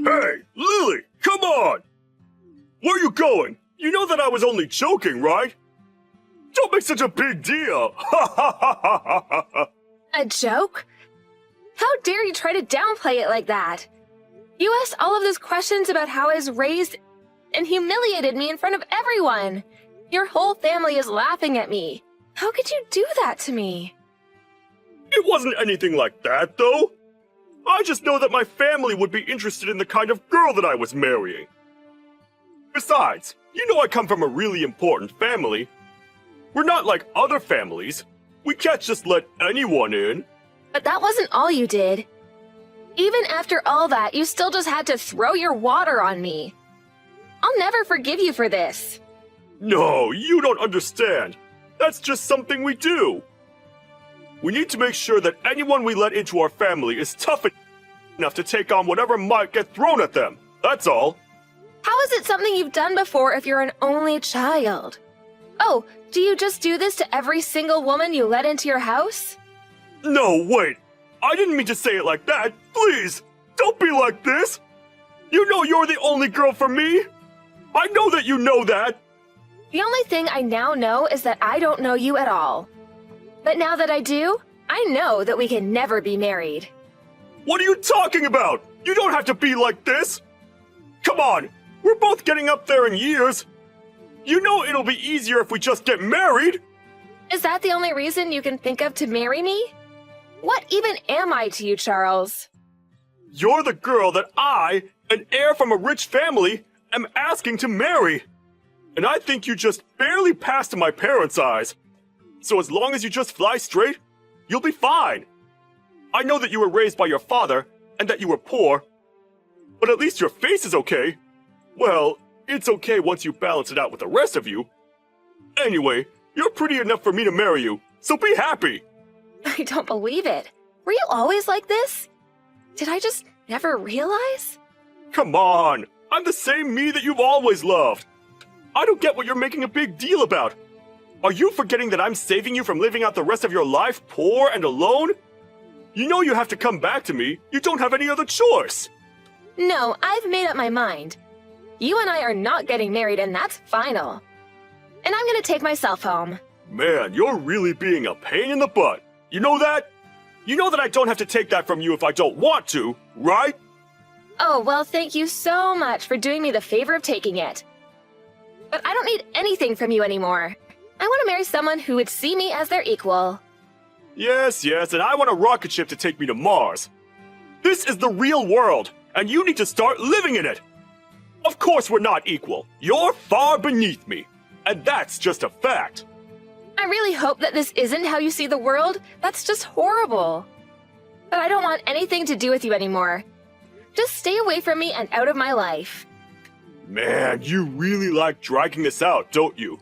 Hey, Lily, come on! Where are you going? You know that I was only joking, right? Don't make such a big deal! Ha ha ha ha ha ha! A joke? How dare you try to downplay it like that? You asked all of those questions about how I was raised and humiliated me in front of everyone. Your whole family is laughing at me. How could you do that to me? It wasn't anything like that, though. I just know that my family would be interested in the kind of girl that I was marrying. Besides, you know I come from a really important family. We're not like other families. We can't just let anyone in. But that wasn't all you did. Even after all that, you still just had to throw your water on me. I'll never forgive you for this. No, you don't understand. That's just something we do. We need to make sure that anyone we let into our family is tough enough to take on whatever might get thrown at them. That's all. How is it something you've done before if you're an only child? Oh, do you just do this to every single woman you let into your house? No, wait. I didn't mean to say it like that. Please, don't be like this. You know you're the only girl for me. I know that you know that. The only thing I now know is that I don't know you at all. But now that I do, I know that we can never be married. What are you talking about? You don't have to be like this. Come on, we're both getting up there in years. You know it'll be easier if we just get married. Is that the only reason you can think of to marry me? What even am I to you, Charles? You're the girl that I, an heir from a rich family, am asking to marry. And I think you just barely passed in my parents' eyes. So as long as you just fly straight, you'll be fine. I know that you were raised by your father and that you were poor, but at least your face is okay. Well, it's okay once you balance it out with the rest of you. Anyway, you're pretty enough for me to marry you, so be happy. I don't believe it. Were you always like this? Did I just never realize? Come on, I'm the same me that you've always loved. I don't get what you're making a big deal about. Are you forgetting that I'm saving you from living out the rest of your life poor and alone? You know you have to come back to me. You don't have any other choice. No, I've made up my mind. You and I are not getting married, and that's final. And I'm gonna take myself home. Man, you're really being a pain in the butt. You know that? You know that I don't have to take that from you if I don't want to, right? Oh, well, thank you so much for doing me the favor of taking it. But I don't need anything from you anymore. I want to marry someone who would see me as their equal. Yes, and I want a rocket ship to take me to Mars. This is the real world, and you need to start living in it. Of course we're not equal. You're far beneath me, and that's just a fact. I really hope that this isn't how you see the world. That's just horrible. But I don't want anything to do with you anymore. Just stay away from me and out of my life. Man, you really like dragging this out, don't you?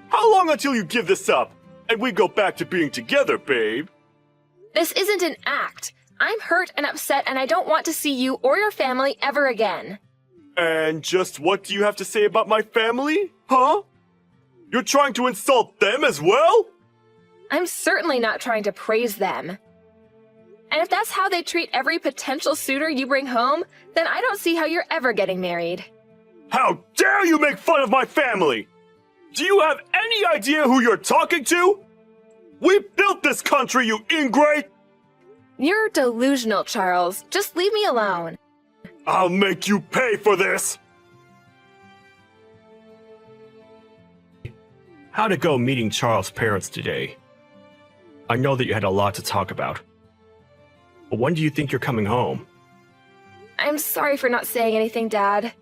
How long until you give this up, and we go back to being together, babe? This isn't an act. I'm hurt and upset, and I don't want to see you or your family ever again. And just what do you have to say about my family, huh? You're trying to insult them as well? I'm certainly not trying to praise them. And if that's how they treat every potential suitor you bring home, then I don't see how you're ever getting married. How dare you make fun of my family? Do you have any idea who you're talking to? We built this country, you ingrate! You're delusional, Charles. Just leave me alone. I'll make you pay for this! How'd it go meeting Charles' parents today? I know that you had a lot to talk about. But when do you think you're coming home? I'm sorry for not saying anything, Dad.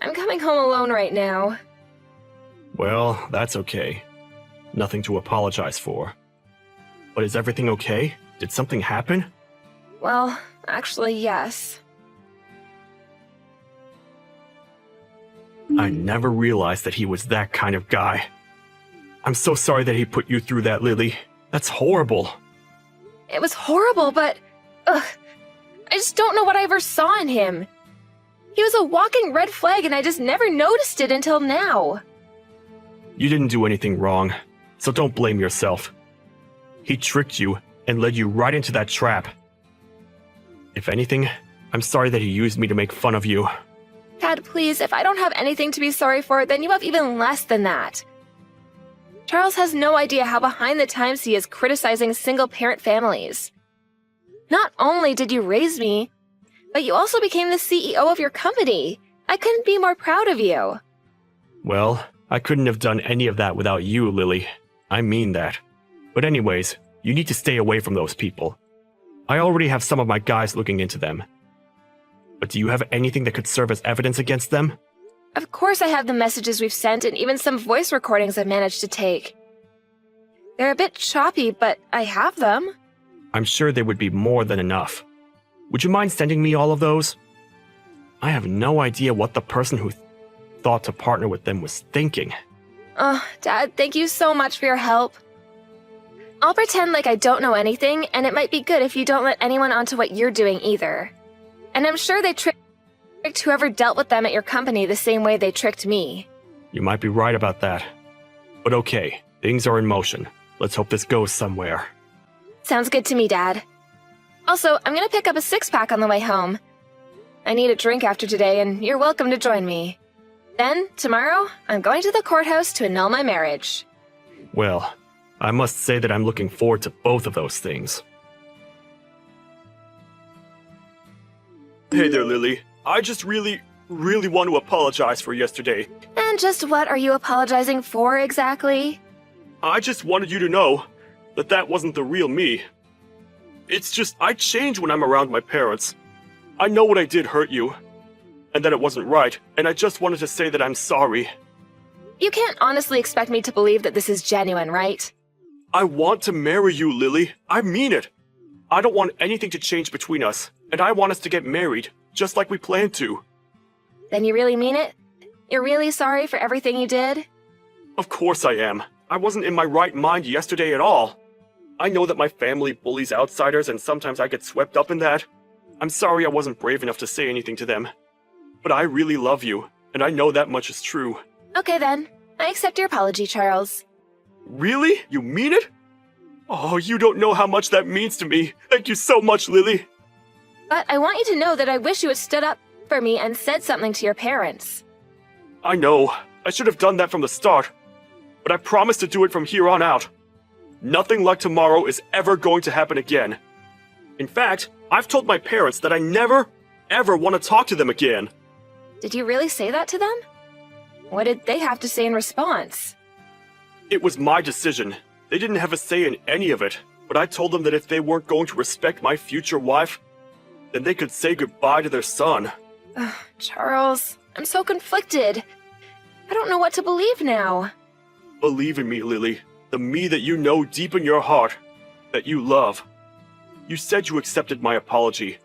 I'm coming home alone right now. Well, that's okay. Nothing to apologize for. But is everything okay? Did something happen? Well, actually, yes. I never realized that he was that kind of guy. I'm so sorry that he put you through that, Lily. That's horrible. It was horrible, but... Ugh. I just don't know what I ever saw in him. He was a walking red flag, and I just never noticed it until now. You didn't do anything wrong, so don't blame yourself. He tricked you and led you right into that trap. If anything, I'm sorry that he used me to make fun of you. Dad, please, if I don't have anything to be sorry for, then you have even less than that. Charles has no idea how behind the times he is criticizing single-parent families. Not only did you raise me, but you also became the CEO of your company. I couldn't be more proud of you. Well, I couldn't have done any of that without you, Lily. I mean that. But anyways, you need to stay away from those people. I already have some of my guys looking into them. But do you have anything that could serve as evidence against them? Of course I have the messages we've sent and even some voice recordings I've managed to take. They're a bit choppy, but I have them. I'm sure they would be more than enough. Would you mind sending me all of those? I have no idea what the person who thought to partner with them was thinking. Oh, Dad, thank you so much for your help. I'll pretend like I don't know anything, and it might be good if you don't let anyone onto what you're doing either. And I'm sure they tricked whoever dealt with them at your company the same way they tricked me. You might be right about that. But okay, things are in motion. Let's hope this goes somewhere. Sounds good to me, Dad. Also, I'm gonna pick up a six-pack on the way home. I need a drink after today, and you're welcome to join me. Then, tomorrow, I'm going to the courthouse to annul my marriage. Well, I must say that I'm looking forward to both of those things. Hey there, Lily. I just really want to apologize for yesterday. And just what are you apologizing for exactly? I just wanted you to know that that wasn't the real me. It's just I change when I'm around my parents. I know what I did hurt you, and that it wasn't right, and I just wanted to say that I'm sorry. You can't honestly expect me to believe that this is genuine, right? I want to marry you, Lily. I mean it. I don't want anything to change between us, and I want us to get married, just like we planned to. Then you really mean it? You're really sorry for everything you did? Of course I am. I wasn't in my right mind yesterday at all. I know that my family bullies outsiders, and sometimes I get swept up in that. I'm sorry I wasn't brave enough to say anything to them. But I really love you, and I know that much is true. Okay then. I accept your apology, Charles. Really? You mean it? Oh, you don't know how much that means to me. Thank you so much, Lily. But I want you to know that I wish you had stood up for me and said something to your parents. I know. I should have done that from the start. But I promise to do it from here on out. Nothing like tomorrow is ever going to happen again. In fact, I've told my parents that I never, ever want to talk to them again. Did you really say that to them? What did they have to say in response? It was my decision. They didn't have a say in any of it, but I told them that if they weren't going to respect my future wife, then they could say goodbye to their son. Ugh, Charles, I'm so conflicted. I don't know what to believe now. Believe in me, Lily. The me that you know deep in your heart, that you love. You said you accepted my apology.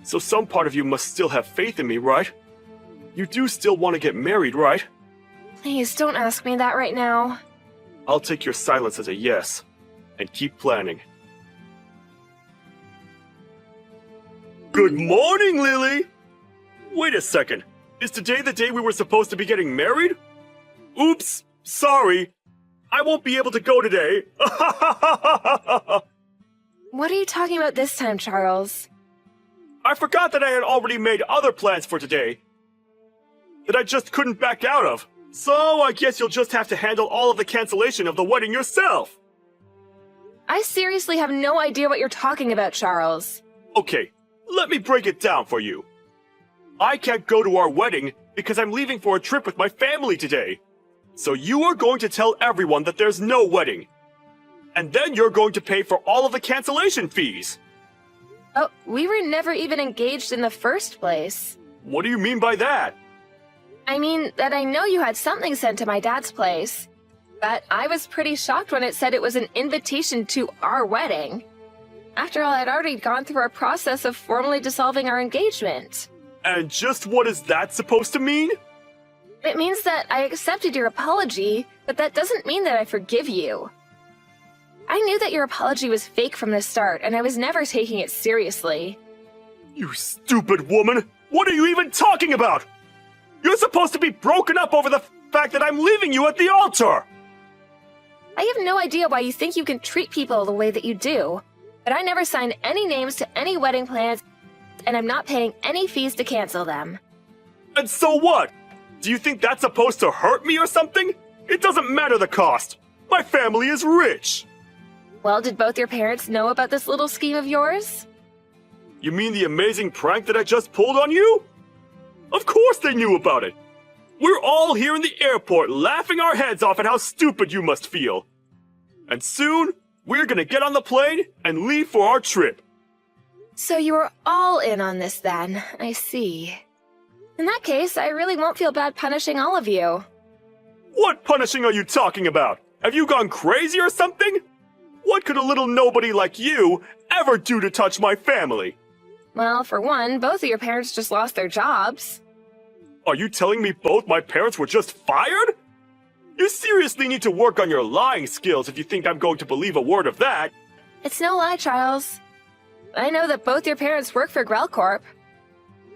So some part of you must still have faith in me, right? You do still want to get married, right? Please, don't ask me that right now. I'll take your silence as a yes, and keep planning. Good morning, Lily! Wait a second. Is today the day we were supposed to be getting married? Oops, sorry. I won't be able to go today. What are you talking about this time, Charles? I forgot that I had already made other plans for today that I just couldn't back out of. So I guess you'll just have to handle all of the cancellation of the wedding yourself. I seriously have no idea what you're talking about, Charles. Okay, let me break it down for you. I can't go to our wedding because I'm leaving for a trip with my family today. So you are going to tell everyone that there's no wedding. And then you're going to pay for all of the cancellation fees. Oh, we were never even engaged in the first place. What do you mean by that? I mean that I know you had something sent to my dad's place. But I was pretty shocked when it said it was an invitation to our wedding. After all, I'd already gone through our process of formally dissolving our engagement. And just what is that supposed to mean? It means that I accepted your apology, but that doesn't mean that I forgive you. I knew that your apology was fake from the start, and I was never taking it seriously. You stupid woman! What are you even talking about? You're supposed to be broken up over the fact that I'm leaving you at the altar! I have no idea why you think you can treat people the way that you do, but I never signed any names to any wedding plans, and I'm not paying any fees to cancel them. And so what? Do you think that's supposed to hurt me or something? It doesn't matter the cost. My family is rich. Well, did both your parents know about this little scheme of yours? You mean the amazing prank that I just pulled on you? Of course they knew about it. We're all here in the airport laughing our heads off at how stupid you must feel. And soon, we're gonna get on the plane and leave for our trip. So you were all in on this then, I see. In that case, I really won't feel bad punishing all of you. What punishing are you talking about? Have you gone crazy or something? What could a little nobody like you ever do to touch my family? Well, for one, both of your parents just lost their jobs. Are you telling me both my parents were just fired? You seriously need to work on your lying skills if you think I'm going to believe a word of that. It's no lie, Charles. I know that both your parents work for Grell Corp.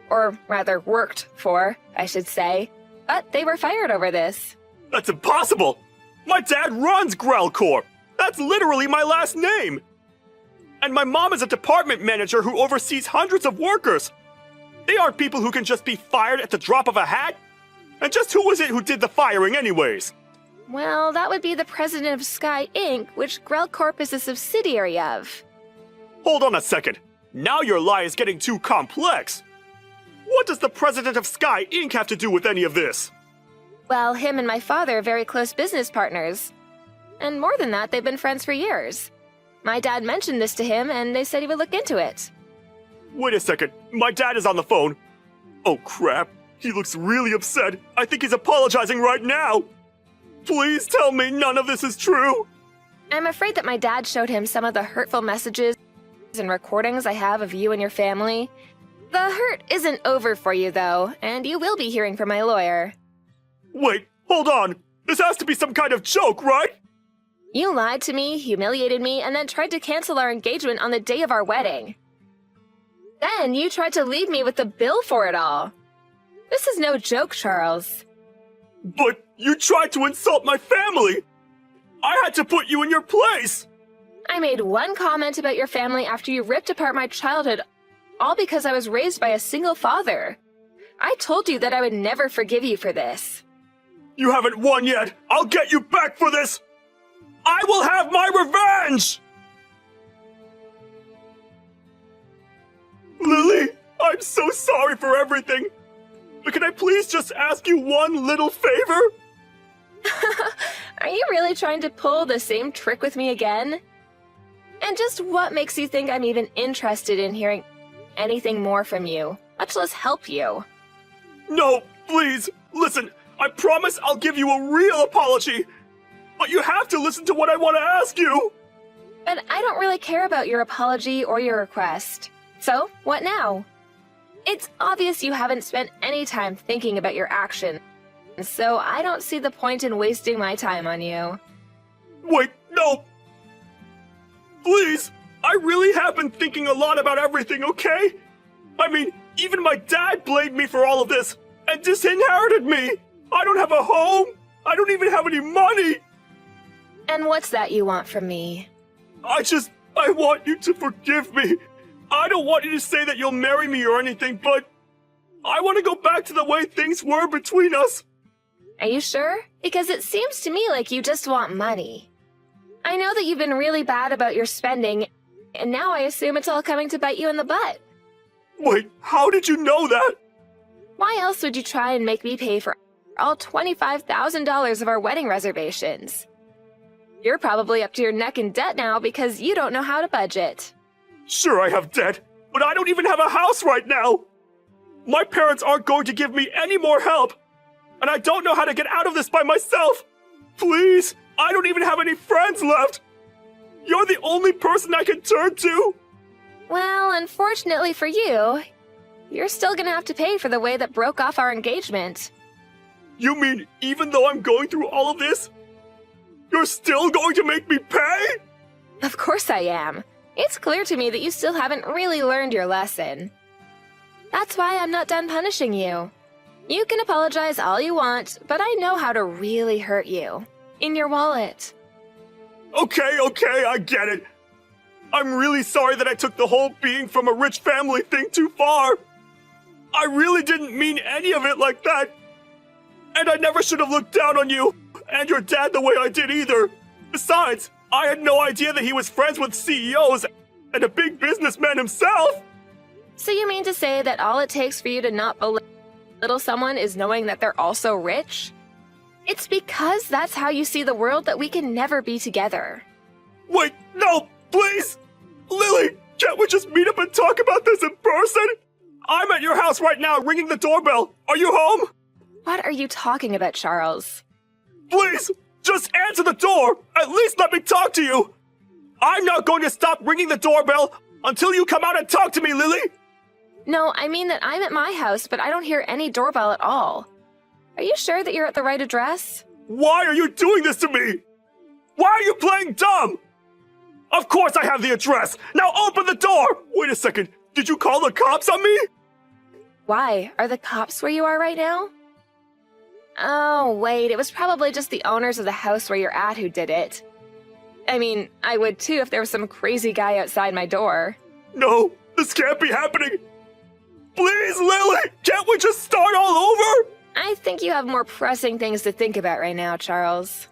Or rather, worked for, I should say. But they were fired over this. That's impossible! My dad runs Grell Corp! That's literally my last name! And my mom is a department manager who oversees hundreds of workers! They aren't people who can just be fired at the drop of a hat! And just who was it who did the firing anyways? Well, that would be the president of Sky Inc., which Grell Corp is a subsidiary of. Hold on a second. Now your lie is getting too complex. What does the president of Sky Inc. have to do with any of this? Well, him and my father are very close business partners. And more than that, they've been friends for years. My dad mentioned this to him, and they said he would look into it. Wait a second. My dad is on the phone. Oh crap. He looks really upset. I think he's apologizing right now. Please tell me none of this is true. I'm afraid that my dad showed him some of the hurtful messages and recordings I have of you and your family. The hurt isn't over for you, though, and you will be hearing from my lawyer. Wait, hold on. This has to be some kind of joke, right? You lied to me, humiliated me, and then tried to cancel our engagement on the day of our wedding. Then you tried to leave me with the bill for it all. This is no joke, Charles. But you tried to insult my family! I had to put you in your place! I made one comment about your family after you ripped apart my childhood, all because I was raised by a single father. I told you that I would never forgive you for this. You haven't won yet! I'll get you back for this! I will have my revenge! Lily, I'm so sorry for everything. But can I please just ask you one little favor? Are you really trying to pull the same trick with me again? And just what makes you think I'm even interested in hearing anything more from you, much less help you? No, please, listen, I promise I'll give you a real apology. But you have to listen to what I want to ask you. But I don't really care about your apology or your request. So, what now? It's obvious you haven't spent any time thinking about your actions, so I don't see the point in wasting my time on you. Wait, no! Please! I really have been thinking a lot about everything, okay? I mean, even my dad blamed me for all of this, and disinherited me! I don't have a home! I don't even have any money! And what's that you want from me? I want you to forgive me! I don't want you to say that you'll marry me or anything, but I want to go back to the way things were between us. Are you sure? Because it seems to me like you just want money. I know that you've been really bad about your spending, and now I assume it's all coming to bite you in the butt. Wait, how did you know that? Why else would you try and make me pay for all $25,000 of our wedding reservations? You're probably up to your neck in debt now because you don't know how to budget. Sure, I have debt, but I don't even have a house right now. My parents aren't going to give me any more help, and I don't know how to get out of this by myself. Please, I don't even have any friends left. You're the only person I can turn to. Well, unfortunately for you, you're still gonna have to pay for the way that broke off our engagement. You mean even though I'm going through all of this, you're still going to make me pay? Of course I am. It's clear to me that you still haven't really learned your lesson. That's why I'm not done punishing you. You can apologize all you want, but I know how to really hurt you. In your wallet. Okay, I get it. I'm really sorry that I took the whole being from a rich family thing too far. I really didn't mean any of it like that. And I never should have looked down on you and your dad the way I did either. Besides, I had no idea that he was friends with CEOs and a big businessman himself. So you mean to say that all it takes for you to not belittle someone is knowing that they're also rich? It's because that's how you see the world that we can never be together. Wait, no, please! Lily, can't we just meet up and talk about this in person? I'm at your house right now ringing the doorbell. Are you home? What are you talking about, Charles? Please, just answer the door. At least let me talk to you. I'm not going to stop ringing the doorbell until you come out and talk to me, Lily. No, I mean that I'm at my house, but I don't hear any doorbell at all. Are you sure that you're at the right address? Why are you doing this to me? Why are you playing dumb? Of course I have the address. Now open the door. Wait a second. Did you call the cops on me? Why? Are the cops where you are right now? Oh, wait, it was probably just the owners of the house where you're at who did it. I mean, I would too if there was some crazy guy outside my door. No, this can't be happening. Please, Lily, can't we just start all over? I think you have more pressing things to think about right now, Charles.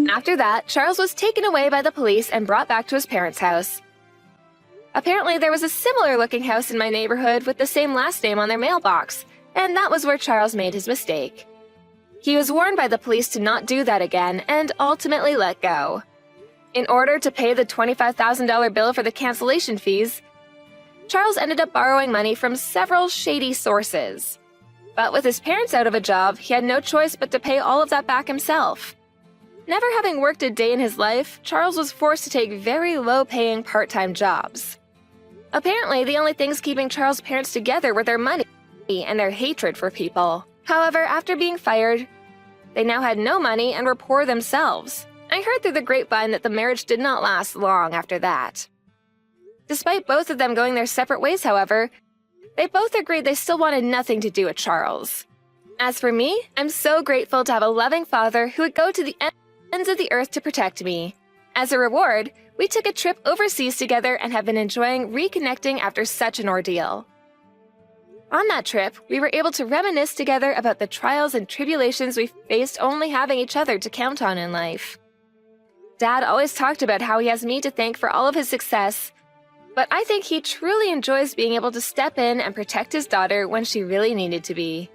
After that, Charles was taken away by the police and brought back to his parents' house. Apparently, there was a similar-looking house in my neighborhood with the same last name on their mailbox, and that was where Charles made his mistake. He was warned by the police to not do that again and ultimately let go. In order to pay the $25,000 bill for the cancellation fees, Charles ended up borrowing money from several shady sources. But with his parents out of a job, he had no choice but to pay all of that back himself. Never having worked a day in his life, Charles was forced to take very low-paying part-time jobs. Apparently, the only things keeping Charles' parents together were their money and their hatred for people. However, after being fired, they now had no money and were poor themselves. I heard through the grapevine that the marriage did not last long after that. Despite both of them going their separate ways, however, they both agreed they still wanted nothing to do with Charles. As for me, I'm so grateful to have a loving father who would go to the ends of the earth to protect me. As a reward, we took a trip overseas together and have been enjoying reconnecting after such an ordeal. On that trip, we were able to reminisce together about the trials and tribulations we faced only having each other to count on in life. Dad always talked about how he has me to thank for all of his success, but I think he truly enjoys being able to step in and protect his daughter when she really needed to be.